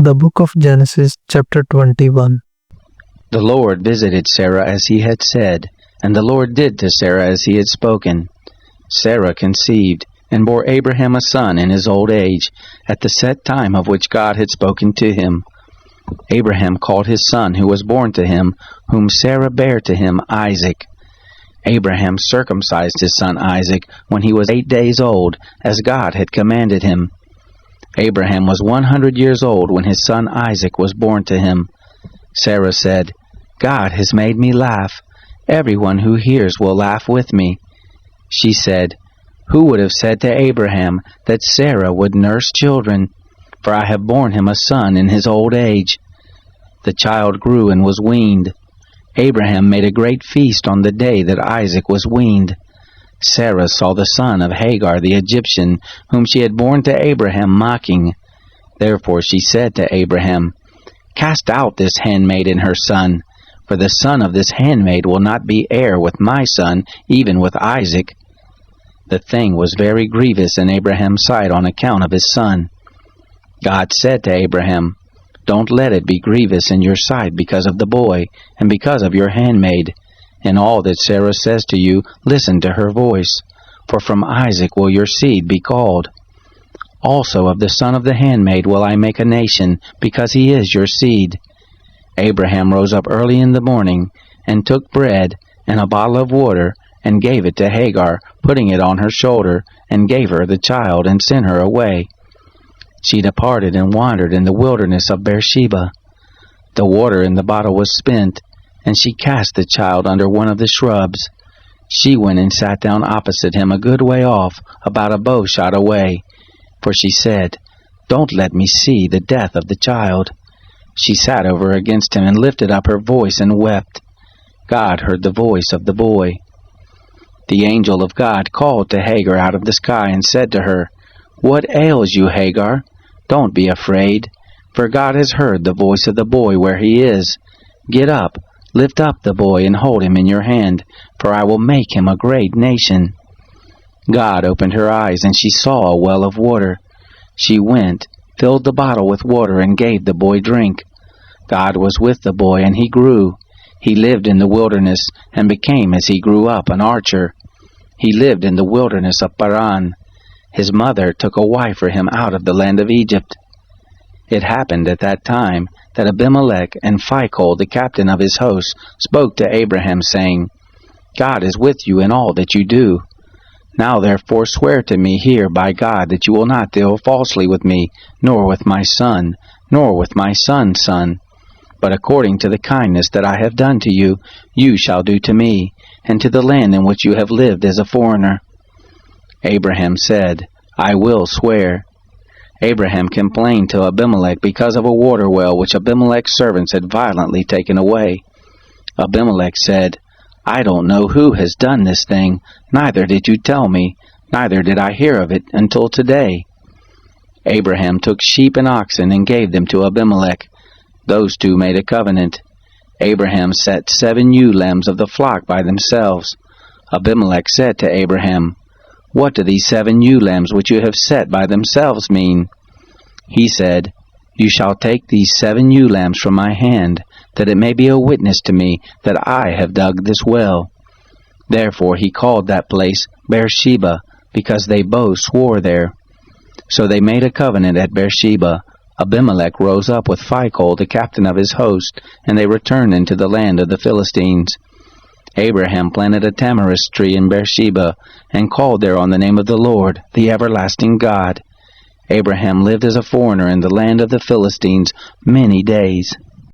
The book of Genesis, chapter 21. The Lord visited Sarah as he had said, and the Lord did to Sarah as he had spoken. Sarah conceived, and bore Abraham a son in his old age, at the set time of which God had spoken to him. Abraham called his son who was born to him, whom Sarah bare to him, Isaac. Abraham circumcised his son Isaac when he was 8 days old, as God had commanded him. Abraham was 100 years old when his son Isaac was born to him. Sarah said, God has made me laugh. Everyone who hears will laugh with me. She said, Who would have said to Abraham that Sarah would nurse children? For I have borne him a son in his old age. The child grew and was weaned. Abraham made a great feast on the day that Isaac was weaned. Sarah saw the son of Hagar the Egyptian, whom she had borne to Abraham, mocking. Therefore she said to Abraham, Cast out this handmaid and her son, for the son of this handmaid will not be heir with my son, even with Isaac. The thing was very grievous in Abraham's sight on account of his son. God said to Abraham, Don't let it be grievous in your sight because of the boy, and because of your handmaid. In all that Sarah says to you, listen to her voice, for from Isaac will your seed be called. Also of the son of the handmaid will I make a nation, because he is your seed. Abraham rose up early in the morning, and took bread and a bottle of water, and gave it to Hagar, putting it on her shoulder, and gave her the child, and sent her away. She departed and wandered in the wilderness of Beersheba. The water in the bottle was spent, and she cast the child under one of the shrubs. She went and sat down opposite him a good way off, about a bow shot away. For she said, Don't let me see the death of the child. She sat over against him and lifted up her voice and wept. God heard the voice of the boy. The angel of God called to Hagar out of the sky and said to her, What ails you, Hagar? Don't be afraid, for God has heard the voice of the boy where he is. Get up, lift up the boy and hold him in your hand, for I will make him a great nation. God opened her eyes, and she saw a well of water. She went, filled the bottle with water, and gave the boy drink. God was with the boy, and he grew. He lived in the wilderness, and became, as he grew up, an archer. He lived in the wilderness of Paran. His mother took a wife for him out of the land of Egypt. It happened at that time that Abimelech and Phicol, the captain of his host, spoke to Abraham, saying, God is with you in all that you do. Now therefore swear to me here by God that you will not deal falsely with me, nor with my son, nor with my son's son. But according to the kindness that I have done to you, you shall do to me, and to the land in which you have lived as a foreigner. Abraham said, I will swear. Abraham complained to Abimelech because of a water well which Abimelech's servants had violently taken away. Abimelech said, I don't know who has done this thing, neither did you tell me, neither did I hear of it until today. Abraham took sheep and oxen and gave them to Abimelech. Those two made a covenant. Abraham set 7 ewe lambs of the flock by themselves. Abimelech said to Abraham, What do these 7 ewe lambs which you have set by themselves mean? He said, You shall take these 7 ewe lambs from my hand, that it may be a witness to me that I have dug this well. Therefore he called that place Beersheba, because they both swore there. So they made a covenant at Beersheba. Abimelech rose up with Phicol, the captain of his host, and they returned into the land of the Philistines. Abraham planted a tamarisk tree in Beersheba, and called there on the name of the Lord, the everlasting God. Abraham lived as a foreigner in the land of the Philistines many days.